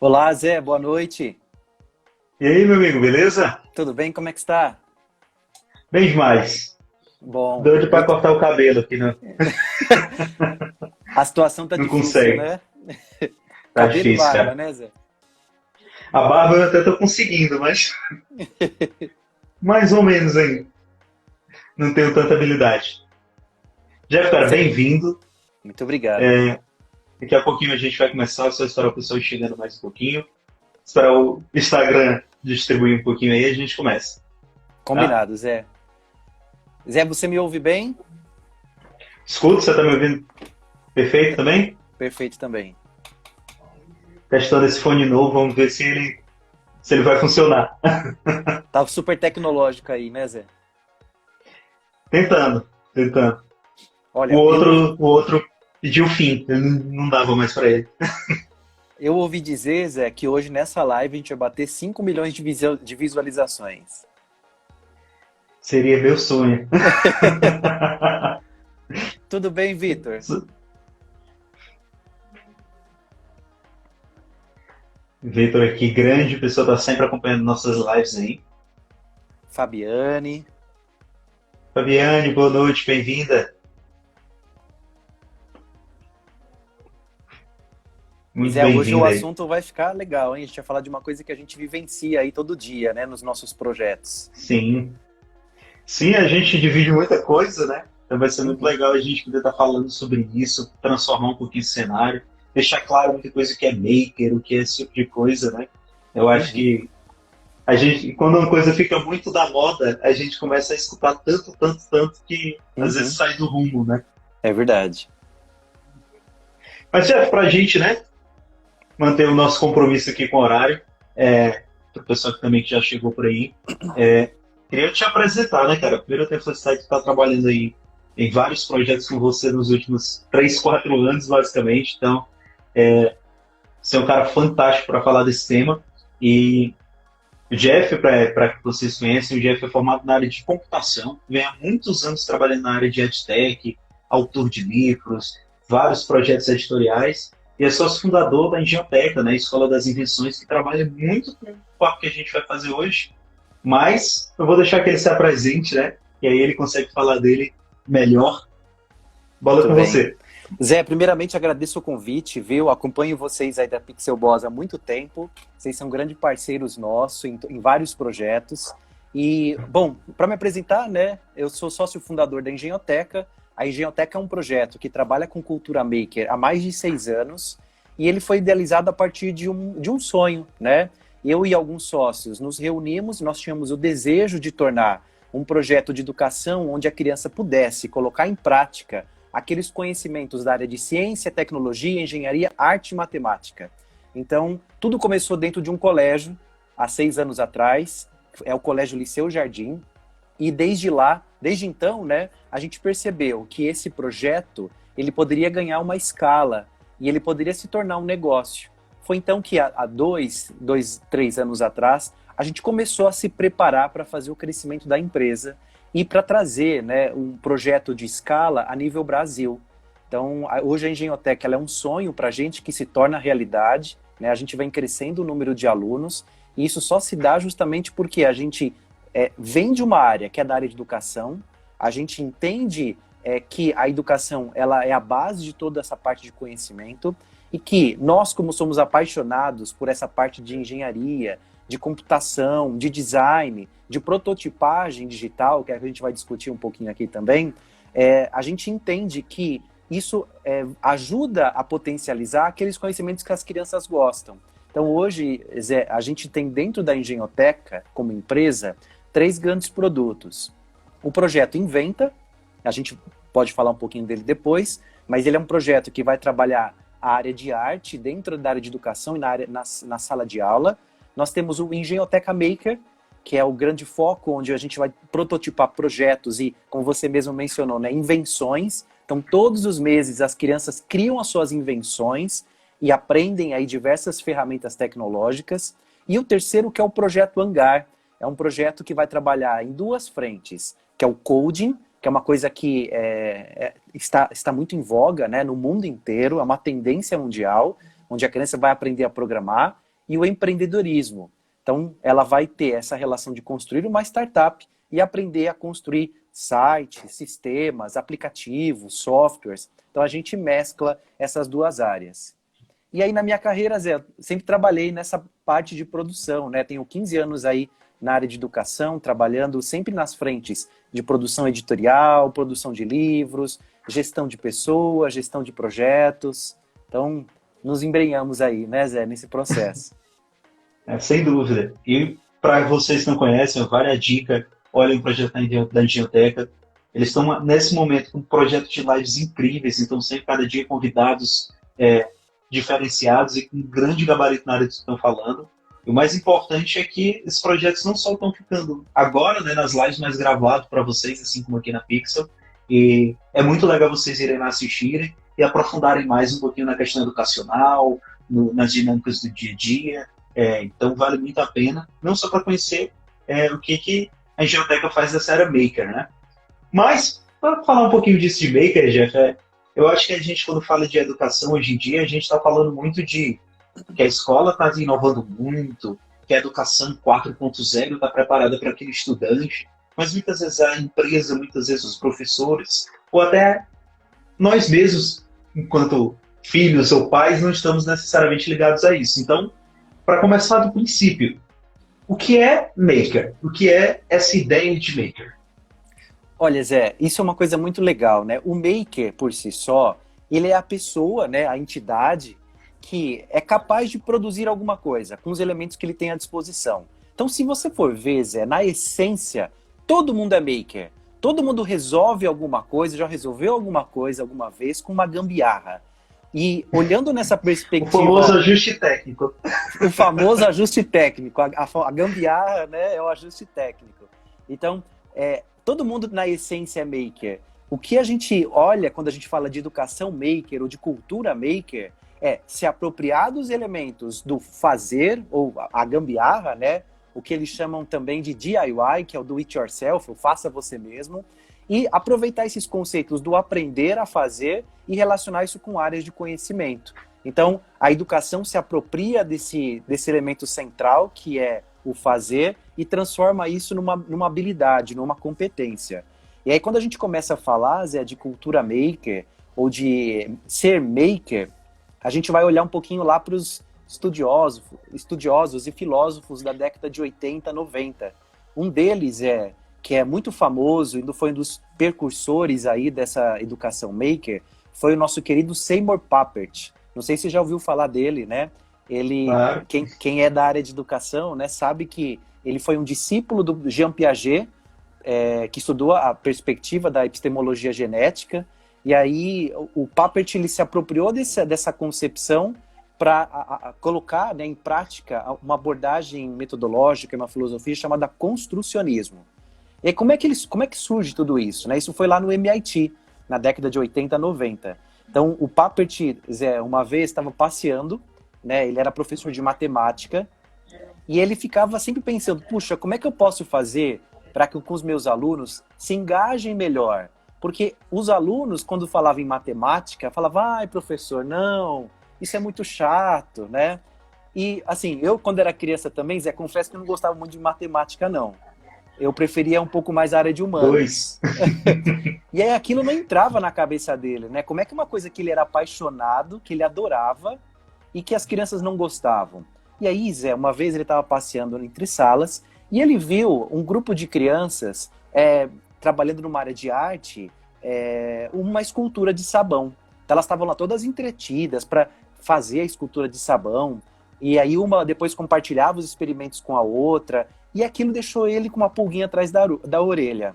Olá, Zé, boa noite. E aí, meu amigo, beleza? Tudo bem? Como é que está? Bem demais. Bom, Doido pra cortar o cabelo aqui, não, a situação tá não difícil, consegue. né? Tá Cabelo e difícil, barba, cara. né, Zé? A barba eu até tô conseguindo, mas mais ou menos ainda. Não tenho tanta habilidade. Jeff, cara, Zé, bem-vindo. muito obrigado. Daqui a pouquinho a gente vai começar, só esperar o pessoal ir chegando mais um pouquinho. Esperar o Instagram distribuir um pouquinho aí e a gente começa, tá? Combinado, Zé. Zé, você me ouve bem? Escuta, você tá me ouvindo perfeito também? Perfeito também. Testando esse fone novo, vamos ver se ele vai funcionar. Tá super tecnológico aí, né, Zé? Tentando, tentando. O Olha, outro, o outro pediu fim, eu não dava mais pra ele. eu ouvi dizer, Zé, que hoje nessa live a gente vai bater 5 milhões de visualizações. Seria meu sonho. Tudo bem, Vitor? Vitor aqui, grande pessoa, tá sempre acompanhando nossas lives aí. Fabiane. Fabiane, boa noite, bem-vinda. Muito Zé, hoje o bem-vinda aí. assunto vai ficar legal, hein? A gente vai falar de uma coisa que a gente vivencia aí todo dia, né, nos nossos projetos. Sim. Sim, a gente divide muita coisa, né? Então vai ser muito Uhum, legal a gente poder estar falando sobre isso, transformar um pouquinho o cenário, deixar claro muita coisa que é maker, o que é esse tipo de coisa, né? Eu acho uhum, que a gente, quando uma coisa fica muito da moda, a gente começa a escutar tanto, tanto, tanto que às vezes uhum. sai do rumo, né? É verdade. Mas é pra gente, né? Manter o nosso compromisso aqui com o horário, para o pessoal que também que já chegou por aí, queria te apresentar, né, cara? Primeiro eu tenho a felicidade de estar trabalhando aí em vários projetos com você nos últimos 3, 4 anos, basicamente. Então, você é um cara fantástico para falar desse tema. E o Jeff, para que vocês conhecem, o Jeff é formado na área de computação, vem há muitos anos trabalhando na área de EdTech, autor de livros, vários projetos editoriais, e é sócio fundador da Engenhoteca, né, Escola das Invenções, que trabalha muito com o papo que a gente vai fazer hoje, mas eu vou deixar que ele se apresente, né, e aí ele consegue falar dele melhor. Bola Muito com bem. você. Zé, primeiramente agradeço o convite, viu? Acompanho vocês aí da Pixel Boss há muito tempo. Vocês são grandes parceiros nossos em vários projetos. E, bom, para me apresentar, né? Eu sou sócio fundador da Engenhoteca. A Engenhoteca é um projeto que trabalha com cultura maker há mais de 6 anos. E ele foi idealizado a partir de um sonho, né? Eu e alguns sócios nos reunimos, nós tínhamos o desejo de tornar um projeto de educação onde a criança pudesse colocar em prática aqueles conhecimentos da área de ciência, tecnologia, engenharia, arte e matemática. Então, tudo começou dentro de um colégio, há 6 anos atrás, é o Colégio Liceu Jardim, e desde lá, desde então, né, a gente percebeu que esse projeto ele poderia ganhar uma escala e ele poderia se tornar um negócio. Foi então que há 3 anos atrás, a gente começou a se preparar para fazer o crescimento da empresa e para trazer, né, um projeto de escala a nível Brasil. Então, hoje a Engenhotec ela é um sonho para a gente que se torna realidade, né? A gente vem crescendo o número de alunos e isso só se dá justamente porque a gente vem de uma área que é da área de educação, a gente entende que a educação ela é a base de toda essa parte de conhecimento e que nós, como somos apaixonados por essa parte de engenharia, de computação, de design, de prototipagem digital, que é a gente vai discutir um pouquinho aqui também, a gente entende que isso ajuda a potencializar aqueles conhecimentos que as crianças gostam. Então hoje, Zé, a gente tem dentro da Engenhoteca, como empresa, 3 grandes produtos. O projeto Inventa, a gente pode falar um pouquinho dele depois, mas ele é um projeto que vai trabalhar a área de arte dentro da área de educação e na sala de aula. Nós temos o Engenhoteca Maker, que é o grande foco onde a gente vai prototipar projetos e, como você mesmo mencionou, né, invenções. Então, todos os meses as crianças criam as suas invenções e aprendem aí diversas ferramentas tecnológicas. E o terceiro, que é o projeto Hangar, é um projeto que vai trabalhar em duas frentes, que é o coding, que é uma coisa que está muito em voga, né, no mundo inteiro, é uma tendência mundial, onde a criança vai aprender a programar, e o empreendedorismo. Então, ela vai ter essa relação de construir uma startup e aprender a construir sites, sistemas, aplicativos, softwares. Então, a gente mescla essas duas áreas. E aí, na minha carreira, Zé, eu sempre trabalhei nessa parte de produção, né? Tenho 15 anos aí na área de educação, trabalhando sempre nas frentes de produção editorial, produção de livros, gestão de pessoas, gestão de projetos. Então, nos embrenhamos aí, né, Zé, nesse processo. Sem dúvida. E para vocês que não conhecem, vale a dica, olhem o projeto da Engenhoteca. Eles estão, nesse momento, com um projeto de lives incríveis, então sempre, cada dia, convidados diferenciados e com um grande gabarito na área que estão falando. E o mais importante é que esses projetos não só estão ficando agora, né, nas lives mais gravados para vocês, assim como aqui na Pixel, e é muito legal vocês irem lá assistirem e aprofundarem mais um pouquinho na questão educacional, nas dinâmicas do dia a dia. Então vale muito a pena, não só para conhecer o que a Engenhoteca faz dessa era Maker, né? Mas, para falar um pouquinho disso de Maker, Jeff, eu acho que a gente, quando fala de educação hoje em dia, a gente está falando muito de que a escola está inovando muito, que a educação 4.0 está preparada para aquele estudante, mas muitas vezes a empresa, muitas vezes os professores, ou até nós mesmos, enquanto filhos ou pais, não estamos necessariamente ligados a isso. Então, para começar do princípio, o que é Maker? O que é essa ideia de Maker? Olha, Zé, isso é uma coisa muito legal, né? O Maker, por si só, ele é a pessoa, né, a entidade que é capaz de produzir alguma coisa com os elementos que ele tem à disposição. Então, se você for ver, Zé, na essência, todo mundo é Maker. Todo mundo resolve alguma coisa, já resolveu alguma coisa alguma vez com uma gambiarra. E olhando nessa perspectiva... O famoso ajuste técnico. O famoso ajuste técnico. A gambiarra, né, é o ajuste técnico. Então, todo mundo na essência é maker. O que a gente olha quando a gente fala de educação maker ou de cultura maker é se apropriar dos elementos do fazer, ou a gambiarra, né, o que eles chamam também de DIY, que é o do it yourself, o faça você mesmo, e aproveitar esses conceitos do aprender a fazer e relacionar isso com áreas de conhecimento. Então, a educação se apropria desse elemento central, que é o fazer, e transforma isso numa habilidade, numa competência. E aí, quando a gente começa a falar, Zé, de cultura maker, ou de ser maker, a gente vai olhar um pouquinho lá para os estudiosos e filósofos da década de 80, 90. Um deles que é muito famoso e foi um dos precursores aí dessa educação maker, foi o nosso querido Seymour Papert. Não sei se você já ouviu falar dele, né? Ele, claro. Quem é da área de educação, né, sabe que ele foi um discípulo do Jean Piaget, que estudou a perspectiva da epistemologia genética, e aí o Papert ele se apropriou dessa concepção para colocar, né, em prática uma abordagem metodológica, uma filosofia chamada construcionismo. E aí, como é que surge tudo isso? Né? Isso foi lá no MIT, na década de 80, 90. Então, o Papert, Zé, uma vez estava passeando, né, ele era professor de matemática, e ele ficava sempre pensando, puxa, como é que eu posso fazer para que com os meus alunos se engajem melhor? Porque os alunos, quando falavam em matemática, falavam, ai, professor, não, isso é muito chato, né? E, assim, eu, quando era criança também, Zé, confesso que eu não gostava muito de matemática, não. Eu preferia um pouco mais a área de humanas. E aí aquilo não entrava na cabeça dele, né? Como é que uma coisa que ele era apaixonado, que ele adorava, e que as crianças não gostavam? E aí, Zé, uma vez ele estava passeando entre salas, e ele viu um grupo de crianças trabalhando numa área de arte, uma escultura de sabão. Então, elas estavam lá todas entretidas para fazer a escultura de sabão, e aí uma depois compartilhava os experimentos com a outra, e aquilo deixou ele com uma pulguinha atrás da orelha.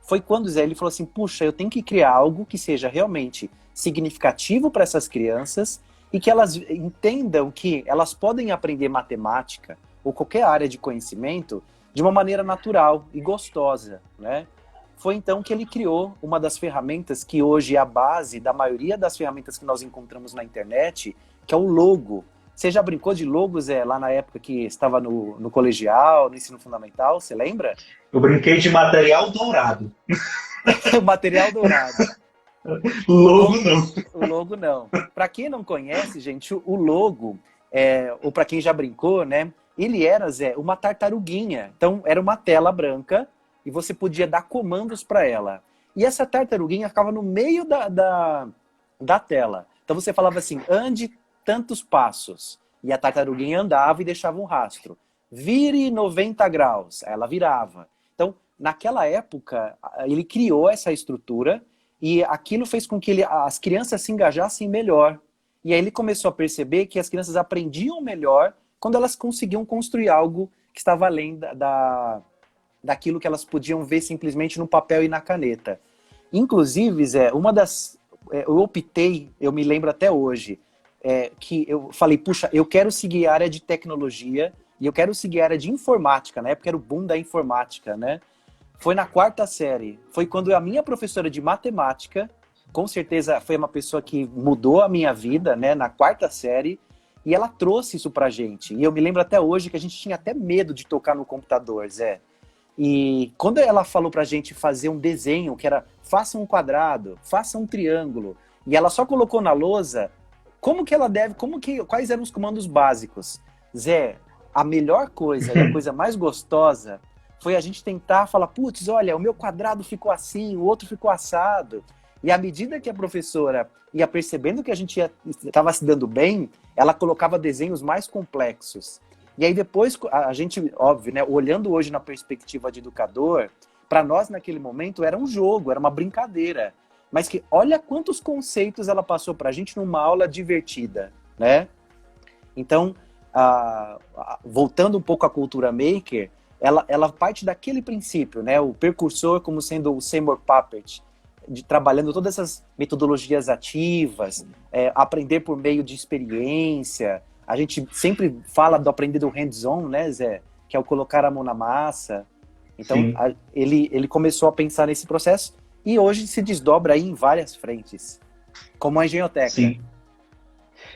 Foi quando, Zé, ele falou assim, puxa, eu tenho que criar algo que seja realmente significativo para essas crianças e que elas entendam que elas podem aprender matemática ou qualquer área de conhecimento de uma maneira natural e gostosa, né? Foi então que ele criou uma das ferramentas que hoje é a base da maioria das ferramentas que nós encontramos na internet, que é o Logo. Você já brincou de Logo, Zé, lá na época que estava no colegial, no ensino fundamental, você lembra? Eu brinquei de material dourado. Material dourado. Logo não. O Logo não. Para quem não conhece, gente, o Logo, ou para quem já brincou, né? Ele era, Zé, uma tartaruguinha. Então, era uma tela branca e você podia dar comandos para ela. E essa tartaruguinha ficava no meio da tela. Então, você falava assim, ande tantos passos. E a tartaruguinha andava e deixava um rastro. Vire 90 graus. Ela virava. Então, naquela época, ele criou essa estrutura e aquilo fez com que as crianças se engajassem melhor. E aí ele começou a perceber que as crianças aprendiam melhor quando elas conseguiam construir algo que estava além daquilo que elas podiam ver simplesmente no papel e na caneta. Inclusive, Zé, eu optei, eu me lembro até hoje, que eu falei, puxa, eu quero seguir a área de tecnologia e eu quero seguir a área de informática. Na época era o boom da informática, né? Foi na 4ª série. Foi quando a minha professora de matemática, com certeza foi uma pessoa que mudou a minha vida, né? Na 4ª série. E ela trouxe isso pra gente. E eu me lembro até hoje que a gente tinha até medo de tocar no computador, Zé. E quando ela falou pra gente fazer um desenho, que era, faça um quadrado, faça um triângulo, e ela só colocou na lousa, quais eram os comandos básicos? Zé, a melhor coisa e a coisa mais gostosa foi a gente tentar falar, putz, olha, o meu quadrado ficou assim, o outro ficou assado. E à medida que a professora ia percebendo que a gente estava se dando bem, ela colocava desenhos mais complexos. E aí depois, a gente, óbvio, né, olhando hoje na perspectiva de educador, para nós naquele momento era um jogo, era uma brincadeira. Mas que olha quantos conceitos ela passou para a gente numa aula divertida, né? Então, voltando um pouco à cultura maker, ela parte daquele princípio, né? O precursor como sendo o Seymour Papert, trabalhando todas essas metodologias ativas, aprender por meio de experiência. A gente sempre fala do aprender do hands-on, né, Zé? Que é o colocar a mão na massa. Então, ele começou a pensar nesse processo e hoje se desdobra aí em várias frentes, como a engenhoteca. Sim.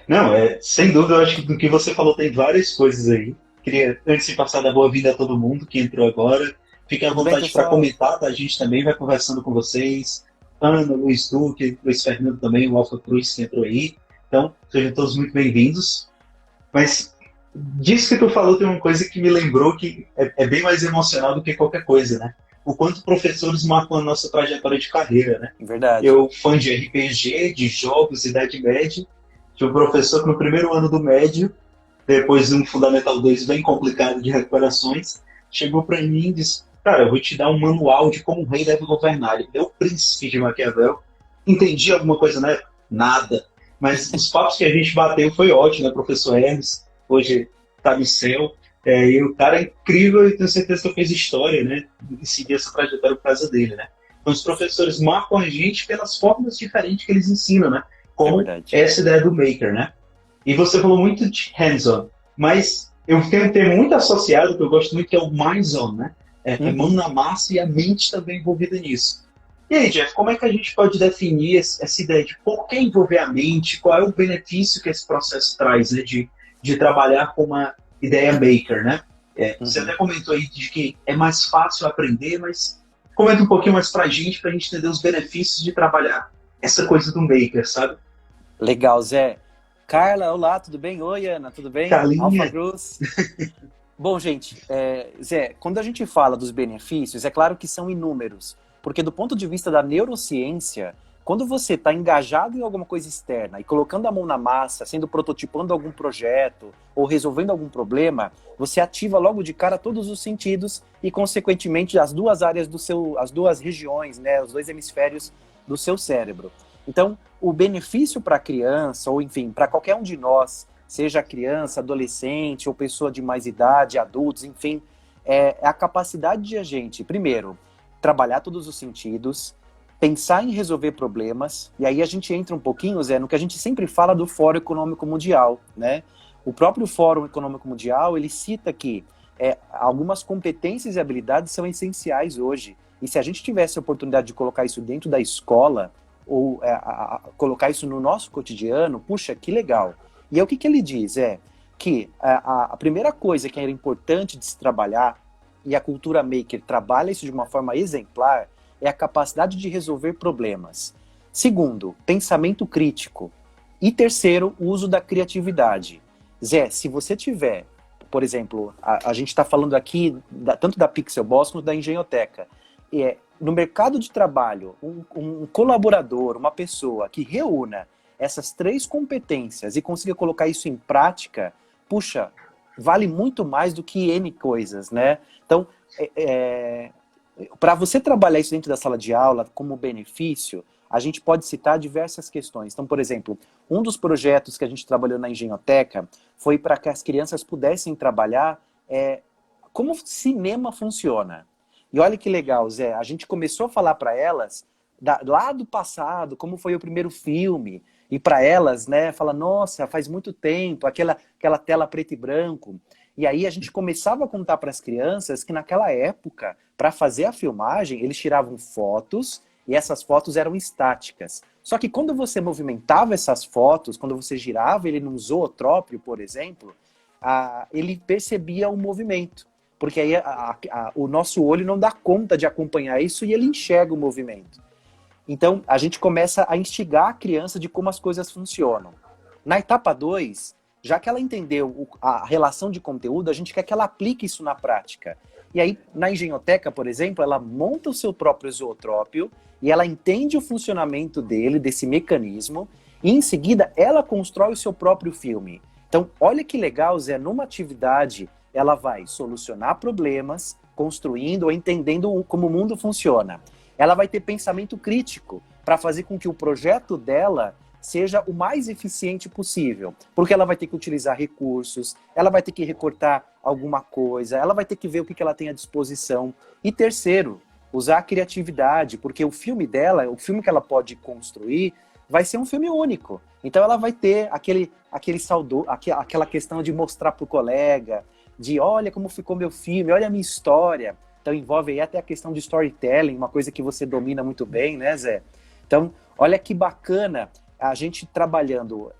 Não, sem dúvida, eu acho que do que você falou tem várias coisas aí. Queria, antes de passar da boa-vinda a todo mundo que entrou agora, fiquem à vontade para comentar, tá? A gente também vai conversando com vocês. Ana, Luiz Duque, Luiz Fernando também, o Alfa Cruz que entrou aí. Então, sejam todos muito bem-vindos. Mas disso que tu falou tem uma coisa que me lembrou que é bem mais emocional do que qualquer coisa, né? O quanto professores marcam a nossa trajetória de carreira, né? Verdade. Eu, fã de RPG, de jogos, Idade Média, tinha um professor que no primeiro ano do médio, depois de um Fundamental 2 bem complicado de recuperações, chegou para mim e disse, cara, eu vou te dar um manual de como um rei deve governar. Ele deu o Príncipe de Maquiavel. Entendi alguma coisa na época? Nada. Mas os papos que a gente bateu foi ótimo, né, professor Hermes? Hoje está no céu. E o cara é incrível e tenho certeza que eu fiz história, né? E segui essa trajetória por causa dele, né? Então os professores marcam a gente pelas formas diferentes que eles ensinam, né? Como essa ideia do maker, né? E você falou muito de hands-on, mas eu tenho um termo muito associado que eu gosto muito, que é o minds-on, né? Mão na massa e a mente também envolvida nisso. E aí, Jeff, como é que a gente pode definir essa ideia de por que envolver a mente, qual é o benefício que esse processo traz, né, de trabalhar com uma ideia maker, né? Você até comentou aí de que é mais fácil aprender, mas comenta um pouquinho mais pra gente entender os benefícios de trabalhar essa coisa do maker, sabe? Legal, Zé. Carla, olá, tudo bem? Oi, Ana, tudo bem? Carlinha. Alfa Cruz. Bom, gente, Zé, quando a gente fala dos benefícios, é claro que são inúmeros, porque do ponto de vista da neurociência, quando você está engajado em alguma coisa externa e colocando a mão na massa, sendo prototipando algum projeto ou resolvendo algum problema, você ativa logo de cara todos os sentidos e, consequentemente, as duas áreas as duas regiões, né, os dois hemisférios do seu cérebro. Então, o benefício para a criança, ou enfim, para qualquer um de nós, seja criança, adolescente ou pessoa de mais idade, adultos, enfim, é a capacidade de a gente, primeiro, trabalhar todos os sentidos, pensar em resolver problemas, e aí a gente entra um pouquinho, Zé, no que a gente sempre fala do Fórum Econômico Mundial, né? O próprio Fórum Econômico Mundial, ele cita que algumas competências e habilidades são essenciais hoje, e se a gente tivesse a oportunidade de colocar isso dentro da escola, ou colocar isso no nosso cotidiano, puxa, que legal. E aí o que ele diz? Que a primeira coisa que era importante de se trabalhar, e a cultura maker trabalha isso de uma forma exemplar, é a capacidade de resolver problemas. Segundo, pensamento crítico. E terceiro, o uso da criatividade. Zé, se você tiver, por exemplo, a gente está falando aqui tanto da Pixel Boss quanto da Engenhoteca. No mercado de trabalho, um colaborador, uma pessoa que reúna essas 3 competências e consiga colocar isso em prática, puxa, vale muito mais do que N coisas, né? Então, para você trabalhar isso dentro da sala de aula como benefício, a gente pode citar diversas questões. Então, por exemplo, um dos projetos que a gente trabalhou na Engenhoteca foi para que as crianças pudessem trabalhar como cinema funciona. E olha que legal, Zé, a gente começou a falar para elas lá do passado, como foi o primeiro filme, e para elas, né, fala, nossa, faz muito tempo, aquela tela preto e branco. E aí a gente começava a contar para as crianças que naquela época, para fazer a filmagem, eles tiravam fotos e essas fotos eram estáticas. Só que quando você movimentava essas fotos, quando você girava ele num zootrópio, por exemplo, ele percebia o movimento. Porque aí o nosso olho não dá conta de acompanhar isso e ele enxerga o movimento. Então, a gente começa a instigar a criança de como as coisas funcionam. Na etapa 2, já que ela entendeu a relação de conteúdo, a gente quer que ela aplique isso na prática. E aí, na Engenhoteca, por exemplo, ela monta o seu próprio zootrópio e ela entende o funcionamento dele, desse mecanismo, e em seguida ela constrói o seu próprio filme. Então, olha que legal, Zé, numa atividade ela vai solucionar problemas, construindo ou entendendo como o mundo funciona. Ela vai ter pensamento crítico para fazer com que o projeto dela seja o mais eficiente possível. Porque ela vai ter que utilizar recursos, ela vai ter que recortar alguma coisa, ela vai ter que ver o que ela tem à disposição. E terceiro, usar a criatividade, porque o filme dela, o filme que ela pode construir, vai ser um filme único. Então ela vai ter aquela questão de mostrar para o colega, de olha como ficou meu filme, olha a minha história. Então envolve aí até a questão de storytelling, uma coisa que você domina muito bem, né, Zé? Então, olha que bacana a gente trabalhando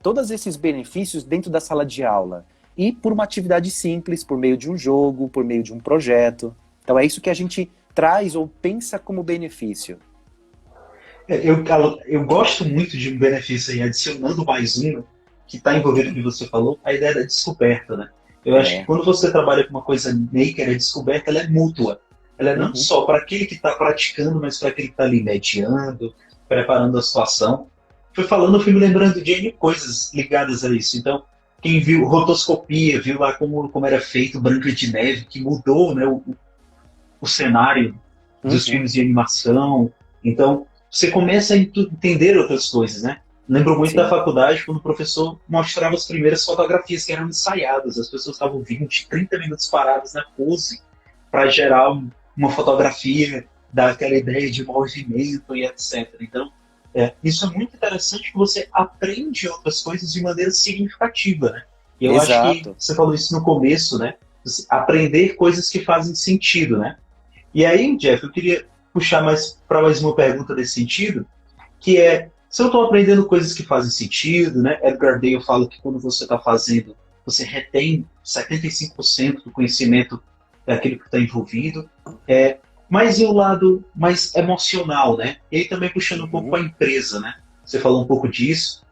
todos esses benefícios dentro da sala de aula. E por uma atividade simples, por meio de um jogo, por meio de um projeto. Então é isso que a gente traz ou pensa como benefício. Eu gosto muito de um benefício aí, adicionando mais um, que está envolvido no que você falou, a ideia da descoberta, né? Eu acho que quando você trabalha com uma coisa maker, a descoberta ela é mútua. Ela é não só para aquele que está praticando, mas para aquele que está ali mediando, preparando a situação. Foi falando, eu fui me lembrando de N coisas ligadas a isso. Então, quem viu rotoscopia, viu lá como era feito Branca de Neve, que mudou, né, o cenário dos filmes de animação. Então, você começa a entender outras coisas, né? Lembro muito da faculdade, quando o professor mostrava as primeiras fotografias que eram ensaiadas. As pessoas estavam 20, 30 minutos paradas na pose para gerar uma fotografia, dar aquela ideia de movimento e etc. Então, isso é muito interessante que você aprende outras coisas de maneira significativa, né? E eu acho que você falou isso no começo, né? Aprender coisas que fazem sentido, né? E aí, Jeff, eu queria puxar para mais uma pergunta nesse sentido, que se eu estou aprendendo coisas que fazem sentido, né? Edgar Dale fala que quando você está fazendo, você retém 75% do conhecimento daquilo que está envolvido. Mas e o lado mais emocional, né? E aí também puxando um pouco para a empresa, né? Você falou um pouco disso.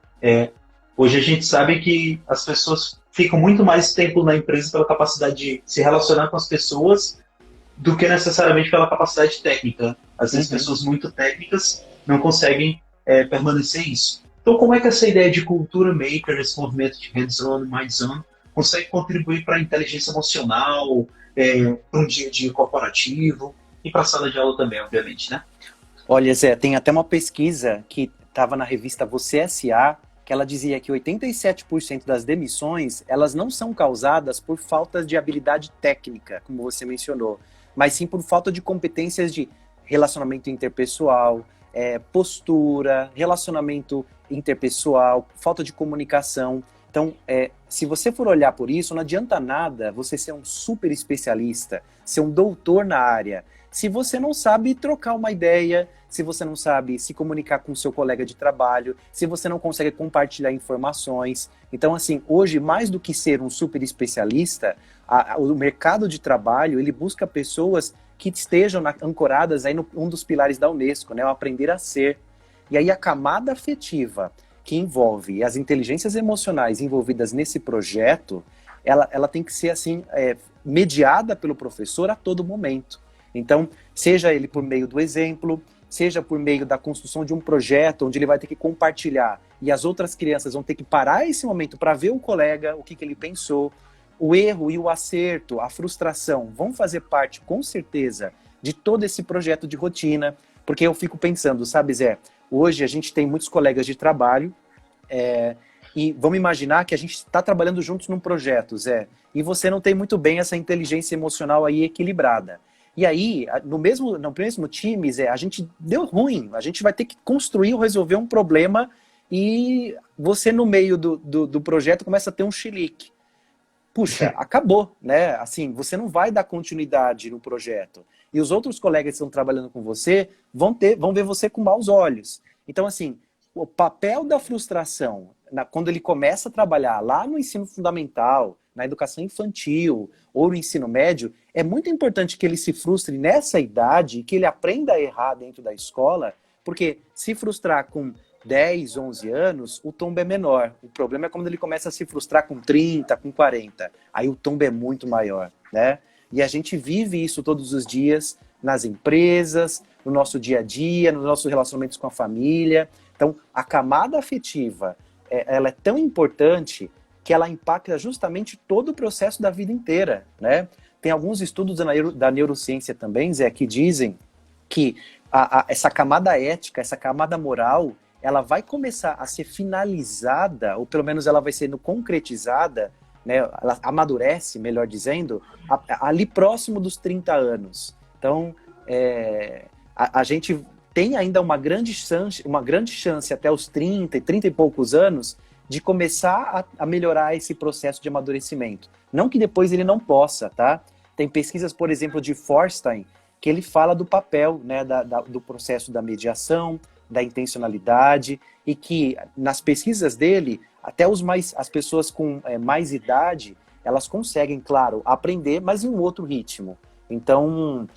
Hoje a gente sabe que as pessoas ficam muito mais tempo na empresa pela capacidade de se relacionar com as pessoas do que necessariamente pela capacidade técnica. Às vezes pessoas muito técnicas não conseguem permanecer isso. Então como é que essa ideia de cultura maker, esse movimento de hands-on, minds-on, consegue contribuir para a inteligência emocional, para um dia a dia corporativo e para a sala de aula também, obviamente, né? Olha, Zé, tem até uma pesquisa que estava na revista Você S.A., que ela dizia que 87% das demissões, elas não são causadas por falta de habilidade técnica, como você mencionou, mas sim por falta de competências de relacionamento interpessoal, postura, relacionamento interpessoal, falta de comunicação. Então, se você for olhar por isso, não adianta nada você ser um super especialista, ser um doutor na área, se você não sabe trocar uma ideia, se você não sabe se comunicar com o seu colega de trabalho, se você não consegue compartilhar informações. Então, assim, hoje, mais do que ser um super especialista, o mercado de trabalho, ele busca pessoas que estejam ancoradas aí um dos pilares da Unesco, né, o aprender a ser. E aí a camada afetiva, que envolve as inteligências emocionais envolvidas nesse projeto, ela tem que ser assim, mediada pelo professor a todo momento. Então, seja ele por meio do exemplo, seja por meio da construção de um projeto onde ele vai ter que compartilhar e as outras crianças vão ter que parar esse momento para ver o colega, o que ele pensou. O erro e o acerto, a frustração vão fazer parte, com certeza, de todo esse projeto de rotina, porque eu fico pensando, sabe, Zé, hoje a gente tem muitos colegas de trabalho e vamos imaginar que a gente está trabalhando juntos num projeto, Zé, e você não tem muito bem essa inteligência emocional aí equilibrada. E aí, no mesmo time, Zé, a gente deu ruim, a gente vai ter que construir ou resolver um problema e você no meio do projeto começa a ter um chilique. Puxa, acabou, né? Assim, você não vai dar continuidade no projeto. E os outros colegas que estão trabalhando com você vão ver você com maus olhos. Então, assim, o papel da frustração, quando ele começa a trabalhar lá no ensino fundamental, na educação infantil ou no ensino médio, é muito importante que ele se frustre nessa idade, que ele aprenda a errar dentro da escola, porque se frustrar com 10, 11 anos, o tombo é menor. O problema é quando ele começa a se frustrar com 30, com 40. Aí o tombo é muito maior, né? E a gente vive isso todos os dias nas empresas, no nosso dia a dia, nos nossos relacionamentos com a família. Então, a camada afetiva, ela é tão importante que ela impacta justamente todo o processo da vida inteira, né? Tem alguns estudos da neurociência também, Zé, que dizem que essa camada ética, essa camada moral, ela vai começar a ser finalizada, ou pelo menos ela vai sendo concretizada, né, ela amadurece, melhor dizendo, ali próximo dos 30 anos. Então, a gente tem ainda uma grande chance até os 30 e poucos anos de começar a melhorar esse processo de amadurecimento. Não que depois ele não possa, tá? Tem pesquisas, por exemplo, de Forstein, que ele fala do papel, né, do processo da mediação, da intencionalidade, e que nas pesquisas dele, até as pessoas com mais idade, elas conseguem, claro, aprender, mas em um outro ritmo. Então,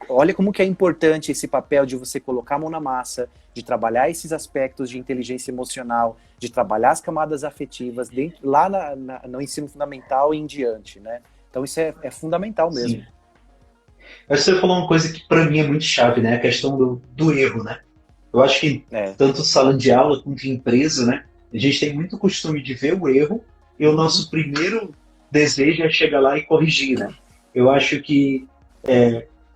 olha como que é importante esse papel de você colocar a mão na massa, de trabalhar esses aspectos de inteligência emocional, de trabalhar as camadas afetivas lá no ensino fundamental e em diante, né? Então isso é fundamental mesmo. Sim. Mas você falou uma coisa que para mim é muito chave, né? A questão do erro, né? Eu acho que tanto sala de aula quanto empresa, né? A gente tem muito costume de ver o erro e o nosso primeiro desejo é chegar lá e corrigir, né? Eu acho que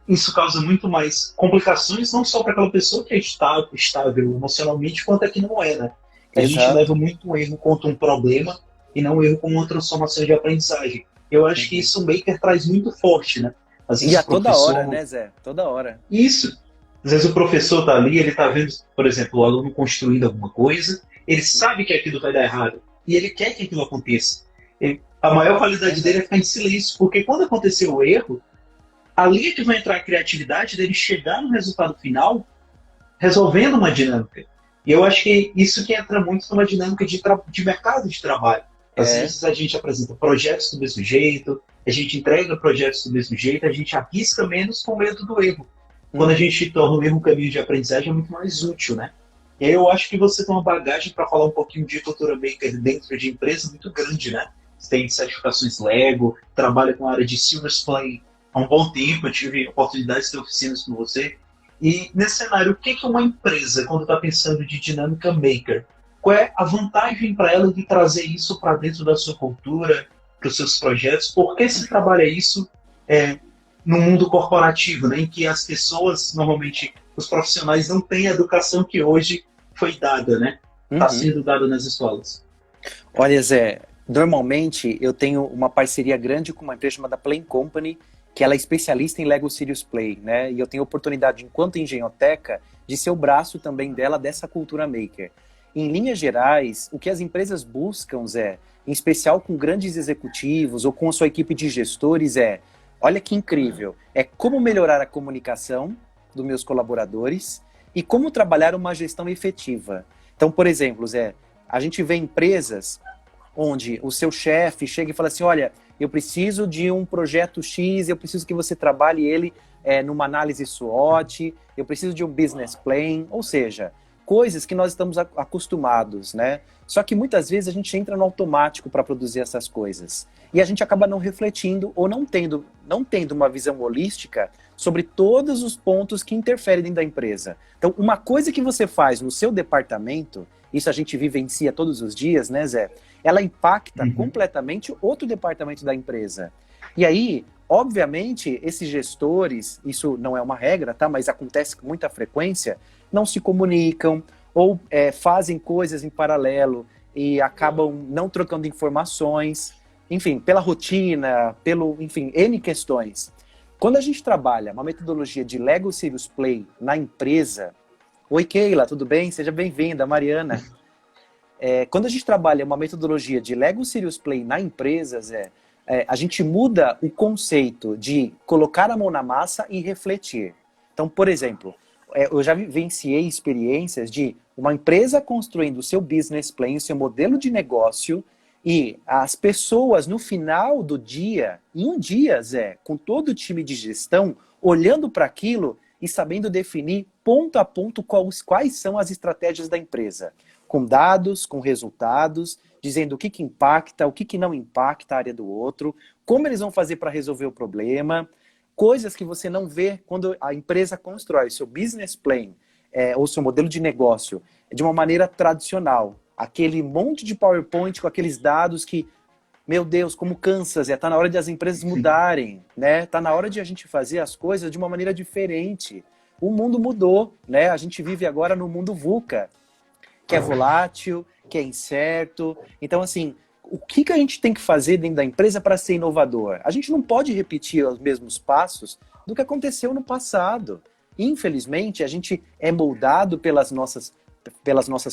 isso causa muito mais complicações, não só para aquela pessoa que é estável emocionalmente, quanto a que não é, né? A gente leva muito um erro contra um problema e não um erro como uma transformação de aprendizagem. Eu acho que isso o Maker traz muito forte, né? Às vezes e a toda hora, né, Zé? Toda hora. Isso. Às vezes o professor está ali, ele está vendo, por exemplo, o aluno construindo alguma coisa, ele sabe que aquilo vai dar errado e ele quer que aquilo aconteça. A maior qualidade dele é ficar em silêncio, porque quando acontecer o erro, ali é que vai entrar a criatividade dele chegar no resultado final resolvendo uma dinâmica. E eu acho que isso que entra muito numa dinâmica de mercado de trabalho. Às vezes a gente apresenta projetos do mesmo jeito, a gente entrega projetos do mesmo jeito, a gente arrisca menos com medo do erro. Quando a gente torna o erro um caminho de aprendizagem, é muito mais útil, né? E aí eu acho que você tem uma bagagem para falar um pouquinho de cultura maker dentro de empresa muito grande, né? Você tem certificações Lego, trabalha com a área de Silver's Play há um bom tempo, eu tive oportunidade de ter oficinas com você. E nesse cenário, o que é uma empresa quando está pensando de dinâmica maker? Qual é a vantagem para ela de trazer isso para dentro da sua cultura, para os seus projetos? Por que se trabalha isso no mundo corporativo, né, em que as pessoas, normalmente, os profissionais não têm a educação que hoje foi dada, né? Está sendo dada nas escolas. Olha, Zé, normalmente eu tenho uma parceria grande com uma empresa chamada Play Company, que ela é especialista em Lego Serious Play, né? E eu tenho a oportunidade, enquanto engenhoteca, de ser o braço também dela, dessa cultura maker. Em linhas gerais, o que as empresas buscam, Zé, em especial com grandes executivos ou com a sua equipe de gestores, olha que incrível, é como melhorar a comunicação dos meus colaboradores e como trabalhar uma gestão efetiva. Então, por exemplo, Zé, a gente vê empresas onde o seu chefe chega e fala assim, olha, eu preciso de um projeto X, eu preciso que você trabalhe ele numa análise SWOT, eu preciso de um business plan, ou seja, coisas que nós estamos acostumados, né? Só que muitas vezes a gente entra no automático para produzir essas coisas. E a gente acaba não refletindo ou não tendo uma visão holística sobre todos os pontos que interferem dentro da empresa. Então, uma coisa que você faz no seu departamento, isso a gente vivencia todos os dias, né, Zé? Ela impacta completamente outro departamento da empresa. E aí, obviamente, esses gestores, isso não é uma regra, tá? Mas acontece com muita frequência, não se comunicam ou fazem coisas em paralelo e acabam não trocando informações, enfim, pela rotina, enfim, N questões. Quando a gente trabalha uma metodologia de Lego Serious Play na empresa... Oi, Keila, tudo bem? Seja bem-vinda, Mariana. Quando a gente trabalha uma metodologia de Lego Serious Play na empresa, Zé, a gente muda o conceito de colocar a mão na massa e refletir. Então, por exemplo, eu já vivenciei experiências de uma empresa construindo o seu business plan, o seu modelo de negócio, e as pessoas no final do dia, em um dia, Zé, com todo o time de gestão, olhando para aquilo e sabendo definir ponto a ponto quais são as estratégias da empresa. Com dados, com resultados, dizendo o que impacta, o que não impacta a área do outro, como eles vão fazer para resolver o problema, coisas que você não vê quando a empresa constrói seu business plan ou seu modelo de negócio de uma maneira tradicional. Aquele monte de PowerPoint com aqueles dados que, meu Deus, como cansa, Zé, tá na hora de as empresas mudarem, né? Tá na hora de a gente fazer as coisas de uma maneira diferente. O mundo mudou, né? A gente vive agora no mundo VUCA, que é volátil, que é incerto. Então, assim, o que a gente tem que fazer dentro da empresa para ser inovador? A gente não pode repetir os mesmos passos do que aconteceu no passado. Infelizmente, a gente é moldado pelas nossas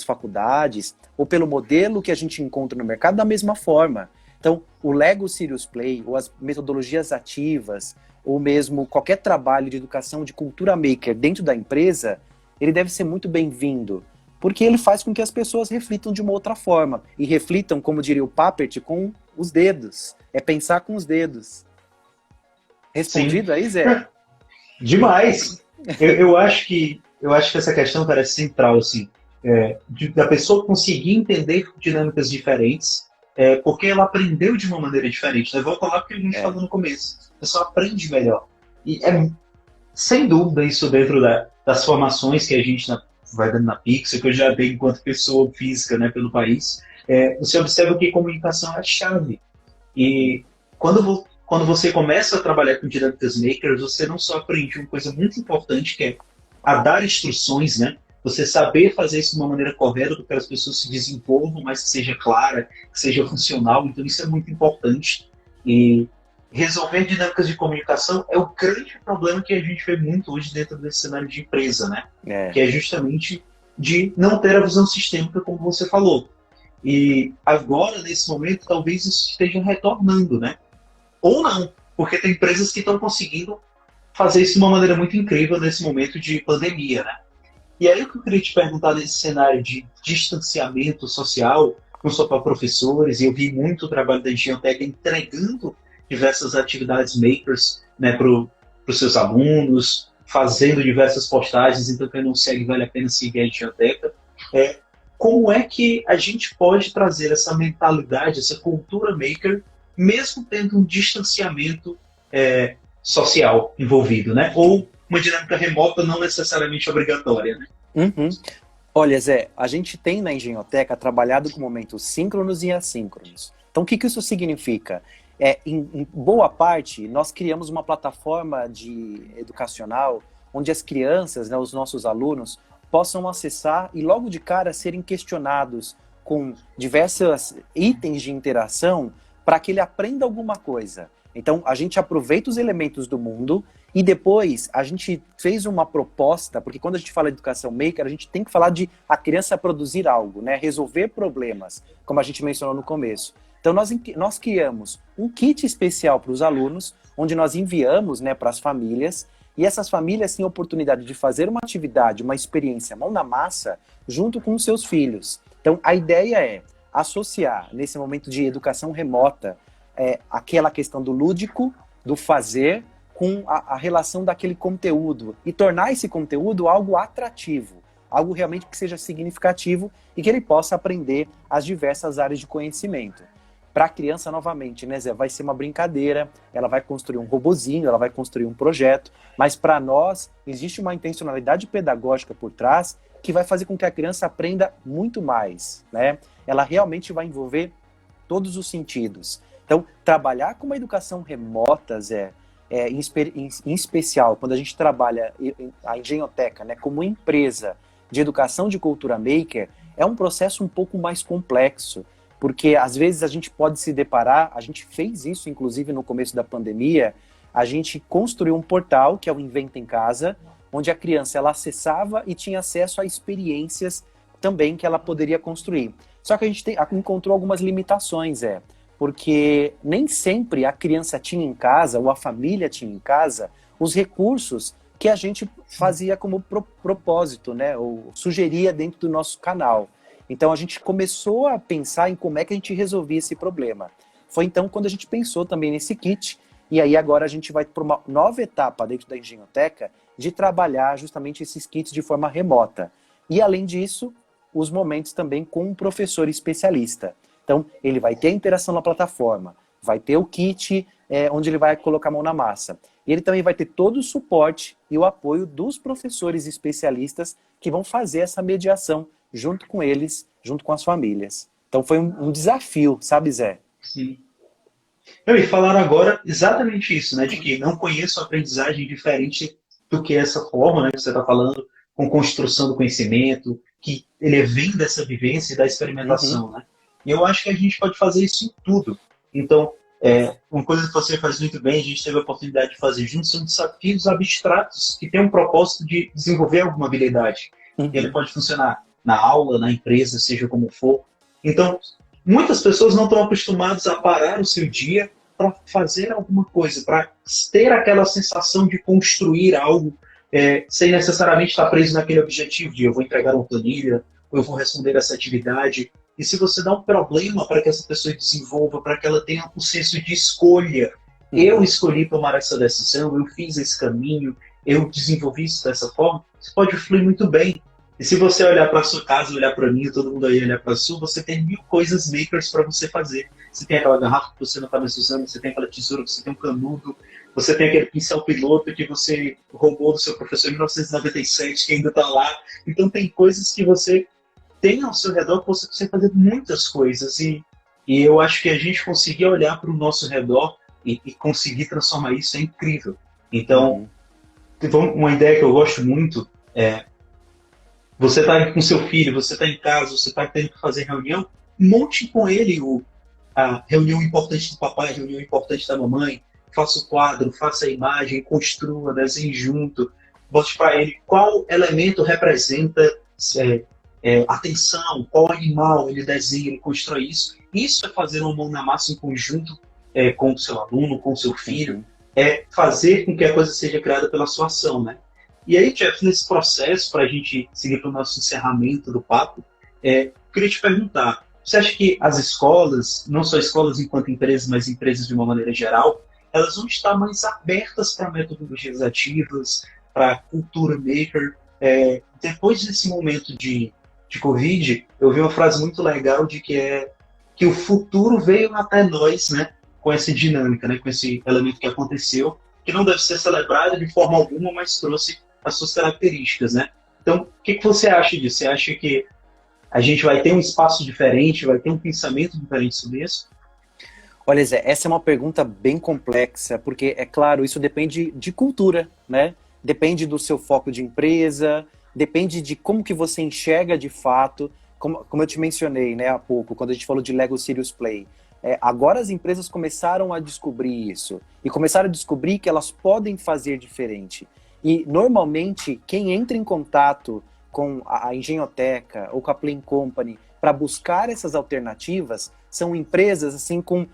faculdades ou pelo modelo que a gente encontra no mercado da mesma forma. Então, o Lego Serious Play, ou as metodologias ativas, ou mesmo qualquer trabalho de educação de cultura maker dentro da empresa, ele deve ser muito bem-vindo, porque ele faz com que as pessoas reflitam de uma outra forma. E reflitam, como diria o Papert, com os dedos. É pensar com os dedos. Respondido Sim. Aí, Zé? Demais! eu acho que essa questão, cara, é central, assim, da pessoa conseguir entender dinâmicas diferentes, porque ela aprendeu de uma maneira diferente. Eu vou falar porque a gente falou no começo. A pessoa aprende melhor. E sem dúvida isso dentro das formações que a gente vai dando na Pixel, que eu já dei enquanto pessoa física, né, pelo país, você observa que comunicação é a chave. E quando você começa a trabalhar com dinâmicas makers, você não só aprende uma coisa muito importante, que é a dar instruções, né? Você saber fazer isso de uma maneira correta para que as pessoas se desenvolvam, mas que seja clara, que seja funcional. Então isso é muito importante. E resolver dinâmicas de comunicação é o grande problema que a gente vê muito hoje dentro desse cenário de empresa, né? Que é justamente de não ter a visão sistêmica, como você falou. E agora, nesse momento, talvez isso esteja retornando, né? Ou não, porque tem empresas que estão conseguindo fazer isso de uma maneira muito incrível nesse momento de pandemia, né? E aí o que eu queria te perguntar nesse cenário de distanciamento social, não só para professores, e eu vi muito o trabalho da Engenhoteca entregando diversas atividades makers, né, para os seus alunos, fazendo diversas postagens, então quem não segue vale a pena seguir a Engenhoteca. Como é que a gente pode trazer essa mentalidade, essa cultura maker, mesmo tendo um distanciamento social envolvido, né? Ou uma dinâmica remota não necessariamente obrigatória, né? Uhum. Olha, Zé, a gente tem na Engenhoteca trabalhado com momentos síncronos e assíncronos. Então, o que isso significa? Em boa parte, nós criamos uma plataforma educacional onde as crianças, né, os nossos alunos, possam acessar e logo de cara serem questionados com diversos itens de interação para que ele aprenda alguma coisa. Então, a gente aproveita os elementos do mundo e depois a gente fez uma proposta, porque quando a gente fala de educação maker, a gente tem que falar de a criança produzir algo, né? Resolver problemas, como a gente mencionou no começo. Então, nós criamos um kit especial para os alunos, onde nós enviamos, né, para as famílias, e essas famílias têm a oportunidade de fazer uma atividade, uma experiência mão na massa, junto com os seus filhos. Então, a ideia é associar, nesse momento de educação remota, aquela questão do lúdico, do fazer, com a relação daquele conteúdo, e tornar esse conteúdo algo atrativo, algo realmente que seja significativo e que ele possa aprender as diversas áreas de conhecimento. Para a criança, novamente, né, Zé, vai ser uma brincadeira, ela vai construir um robozinho, ela vai construir um projeto, mas para nós existe uma intencionalidade pedagógica por trás que vai fazer com que a criança aprenda muito mais, né? Ela realmente vai envolver todos os sentidos. Então, trabalhar com uma educação remota, Zé, em especial, quando a gente trabalha a Engenhoteca, né, como empresa de educação de cultura maker, é um processo um pouco mais complexo, porque às vezes a gente pode se deparar, a gente fez isso inclusive no começo da pandemia, a gente construiu um portal, que é o Inventa em Casa, onde a criança ela acessava e tinha acesso a experiências também que ela poderia construir. Só que a gente encontrou algumas limitações, porque nem sempre a criança tinha em casa, ou a família tinha em casa, os recursos que a gente fazia como propósito, né, ou sugeria dentro do nosso canal. Então a gente começou a pensar em como é que a gente resolvia esse problema. Foi então quando a gente pensou também nesse kit, e aí agora a gente vai para uma nova etapa dentro da Engenhoteca de trabalhar justamente esses kits de forma remota. E além disso, os momentos também com um professor especialista. Então, ele vai ter a interação na plataforma, vai ter o kit onde ele vai colocar a mão na massa. E ele também vai ter todo o suporte e o apoio dos professores especialistas que vão fazer essa mediação junto com eles, junto com as famílias. Então, foi um desafio, sabe, Zé? Sim. E falaram agora exatamente isso, né? De que não conheço aprendizagem diferente do que essa forma, né? Que você está falando, com construção do conhecimento, que ele vem dessa vivência e da experimentação, né? E eu acho que a gente pode fazer isso em tudo. Então, uma coisa que você faz muito bem, a gente teve a oportunidade de fazer juntos, são desafios abstratos que têm um propósito de desenvolver alguma habilidade. E ele pode funcionar na aula, na empresa, seja como for. Então, muitas pessoas não estão acostumadas a parar o seu dia para fazer alguma coisa, para ter aquela sensação de construir algo, sem necessariamente estar preso naquele objetivo de eu vou entregar uma planilha, ou eu vou responder essa atividade. E se você dá um problema para que essa pessoa desenvolva, para que ela tenha um senso de escolha, eu escolhi tomar essa decisão, eu fiz esse caminho, eu desenvolvi isso dessa forma, você pode fluir muito bem. E se você olhar para a sua casa, olhar para mim, todo mundo aí olhar para a sua, você tem 1000 coisas makers para você fazer. Você tem aquela garrafa que você não está mais usando, você tem aquela tesoura, você tem um canudo, você tem aquele pincel piloto que você roubou do seu professor em 1997, que ainda está lá. Então tem coisas que você tem ao seu redor que você consegue fazer muitas coisas. E eu acho que a gente conseguir olhar para o nosso redor e conseguir transformar isso é incrível. Então, uma ideia que eu gosto muito é você está com seu filho, você está em casa, você está tendo que fazer reunião, monte com ele a reunião importante do papai, a reunião importante da mamãe, faça o quadro, faça a imagem, construa, desenhe junto, bote para ele qual elemento representa atenção, qual animal ele desenha, ele constrói isso. Isso é fazer uma mão na massa em conjunto com o seu aluno, com o seu filho, é fazer com que a coisa seja criada pela sua ação, né? E aí, Jeff, nesse processo, para a gente seguir para o nosso encerramento do papo, queria te perguntar, você acha que as escolas, não só escolas enquanto empresas, mas empresas de uma maneira geral, elas vão estar mais abertas para metodologias ativas, para cultura maker? Depois desse momento de Covid, eu vi uma frase muito legal de que o futuro veio até nós, né, com essa dinâmica, né, com esse elemento que aconteceu, que não deve ser celebrado de forma alguma, mas trouxe as suas características, né? Então, o que você acha disso? Você acha que a gente vai ter um espaço diferente, vai ter um pensamento diferente sobre isso? Olha, Zé, essa é uma pergunta bem complexa, porque, é claro, isso depende de cultura, né? Depende do seu foco de empresa, depende de como que você enxerga de fato, como eu te mencionei, né, há pouco, quando a gente falou de Lego Serious Play. Agora as empresas começaram a descobrir isso, e começaram a descobrir que elas podem fazer diferente. E, normalmente, quem entra em contato com a Engenhoteca ou com a Play Company para buscar essas alternativas são empresas assim com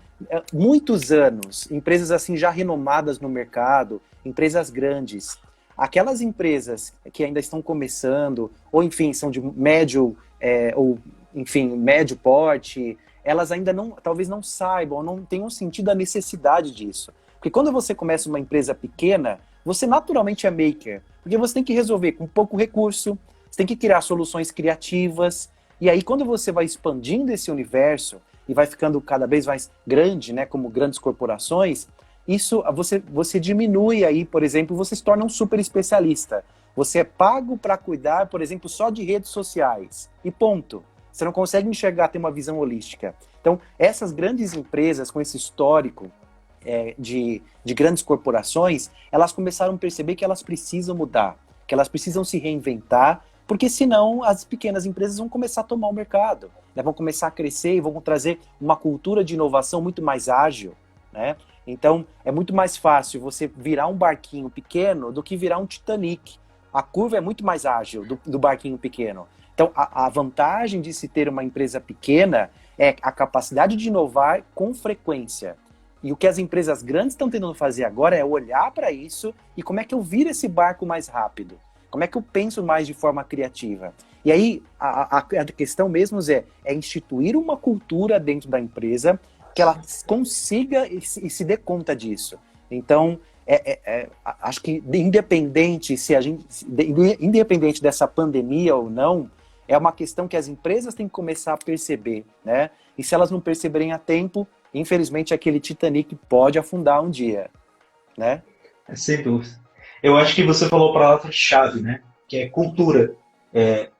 muitos anos, empresas assim já renomadas no mercado, empresas grandes. Aquelas empresas que ainda estão começando, ou enfim, são de médio, médio porte, elas ainda talvez não saibam, ou não tenham sentido a necessidade disso. Porque quando você começa uma empresa pequena, você naturalmente é maker, porque você tem que resolver com pouco recurso, você tem que criar soluções criativas. E aí, quando você vai expandindo esse universo e vai ficando cada vez mais grande, né, como grandes corporações, isso você diminui aí, por exemplo, você se torna um super especialista. Você é pago para cuidar, por exemplo, só de redes sociais. E ponto. Você não consegue enxergar, ter uma visão holística. Então, essas grandes empresas com esse histórico de grandes corporações, elas começaram a perceber que elas precisam mudar, que elas precisam se reinventar, porque senão as pequenas empresas vão começar a tomar o mercado, né? Vão começar a crescer e vão trazer uma cultura de inovação muito mais ágil, né? Então, é muito mais fácil você virar um barquinho pequeno do que virar um Titanic. A curva é muito mais ágil do barquinho pequeno. Então, a vantagem de se ter uma empresa pequena é a capacidade de inovar com frequência. E o que as empresas grandes estão tentando fazer agora é olhar para isso e como é que eu viro esse barco mais rápido? Como é que eu penso mais de forma criativa? E aí, a questão mesmo é instituir uma cultura dentro da empresa que ela consiga e se dê conta disso. Então, acho que independente dessa pandemia ou não, é uma questão que as empresas têm que começar a perceber, né? E se elas não perceberem a tempo, infelizmente aquele Titanic pode afundar um dia, né? Sem dúvida. Eu acho que você falou a palavra-chave, né? Que é cultura.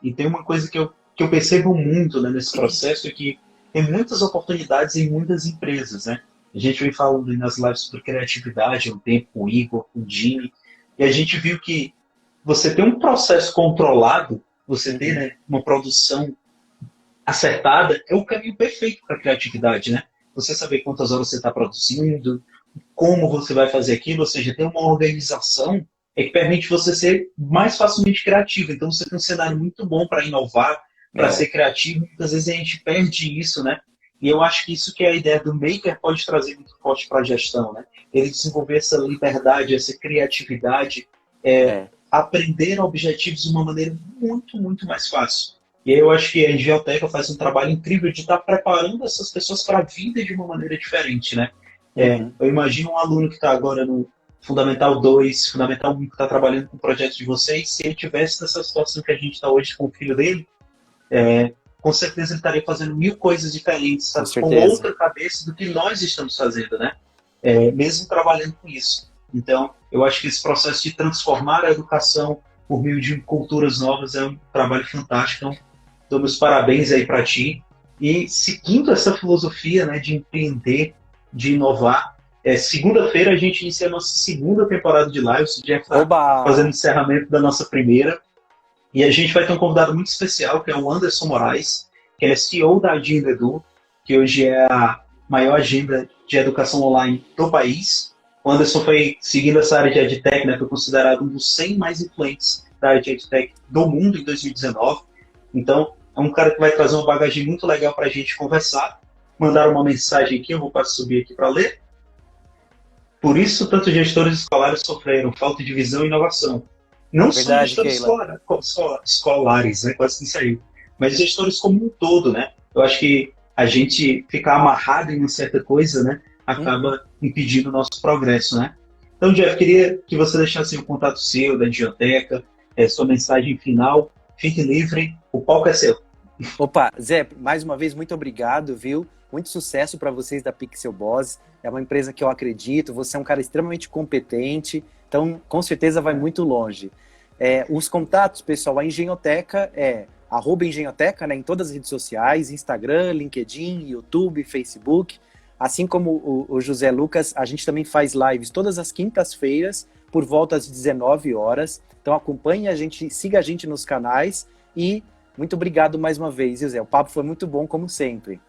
E tem uma coisa que eu percebo muito, né, nesse processo, é que tem muitas oportunidades em muitas empresas, né? A gente vem falando nas lives sobre criatividade há um tempo com o Igor, com o Jimmy, e a gente viu que você ter um processo controlado, você ter, né, uma produção acertada, é o caminho perfeito para a criatividade, né? Você saber quantas horas você está produzindo, como você vai fazer aquilo, ou seja, ter uma organização que permite você ser mais facilmente criativo. Então você tem um cenário muito bom para inovar, para ser criativo. Muitas vezes a gente perde isso, né? E eu acho que isso que é a ideia do Maker pode trazer muito forte para a gestão, né? Ele desenvolver essa liberdade, essa criatividade, aprender objetivos de uma maneira muito, muito mais fácil. E aí eu acho que a Engenhoteca faz um trabalho incrível de estar preparando essas pessoas para a vida de uma maneira diferente, né? Eu imagino um aluno que está agora no Fundamental 2, Fundamental 1, que está trabalhando com o projeto de vocês, se ele tivesse nessa situação que a gente está hoje com o filho dele, com certeza ele estaria fazendo 1000 coisas diferentes, sabe? Com outra cabeça do que nós estamos fazendo, né? Mesmo trabalhando com isso. Então, eu acho que esse processo de transformar a educação por meio de culturas novas é um trabalho fantástico. Então, dou meus parabéns aí para ti. E seguindo essa filosofia, né, de empreender, de inovar, segunda-feira a gente inicia a nossa segunda temporada de lives. O Jeff está fazendo o encerramento da nossa primeira. E a gente vai ter um convidado muito especial, que é o Anderson Moraes, que é CEO da Agenda Edu, que hoje é a maior agenda de educação online do país. O Anderson foi, seguindo essa área de EdTech, né, foi considerado um dos 100 mais influentes da área de EdTech do mundo em 2019. Então, é um cara que vai trazer uma bagagem muito legal para a gente conversar. Mandaram uma mensagem aqui, eu vou subir aqui para ler. Por isso, tantos gestores escolares sofreram falta de visão e inovação. Não só gestores escolares, né, quase que saiu, mas gestores como um todo, né? Eu acho que a gente ficar amarrado em uma certa coisa, né, acaba impedindo o nosso progresso, né? Então, Jeff, queria que você deixasse o contato seu, da Engenhoteca, sua mensagem final. Fique livre, o palco é seu. Opa, Zé, mais uma vez, muito obrigado, viu? Muito sucesso para vocês da Pixel Boss. É uma empresa que eu acredito, você é um cara extremamente competente, então com certeza vai muito longe. Os contatos, pessoal, a Engenhoteca é @Engenhoteca, né, em todas as redes sociais, Instagram, LinkedIn, YouTube, Facebook. Assim como o José Lucas, a gente também faz lives todas as quintas-feiras, por volta às 19 horas. Então acompanhe a gente, siga a gente nos canais e muito obrigado mais uma vez, José. O papo foi muito bom, como sempre.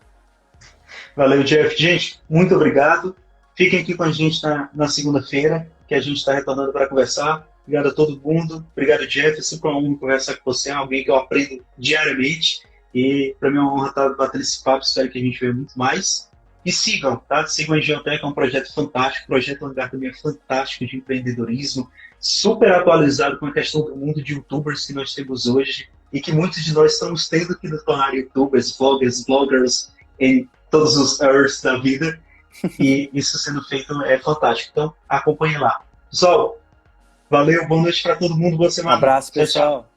Valeu, Jeff. Gente, muito obrigado. Fiquem aqui com a gente na segunda-feira, que a gente está retornando para conversar. Obrigado a todo mundo. Obrigado, Jeff. É sempre uma honra conversar com você. É alguém que eu aprendo diariamente. E para mim é uma honra estar batendo esse papo. Espero que a gente veja muito mais. E sigam, tá? Sigam a Engenhoteca, é um projeto fantástico. O projeto Hangar também é fantástico de empreendedorismo. Super atualizado com a questão do mundo de youtubers que nós temos hoje. E que muitos de nós estamos tendo que nos tornar youtubers, vloggers, bloggers, em todos os earths da vida. E isso sendo feito é fantástico. Então, acompanhe lá. Pessoal, valeu, boa noite para todo mundo, boa semana. Um abraço, pessoal. Tchau, tchau.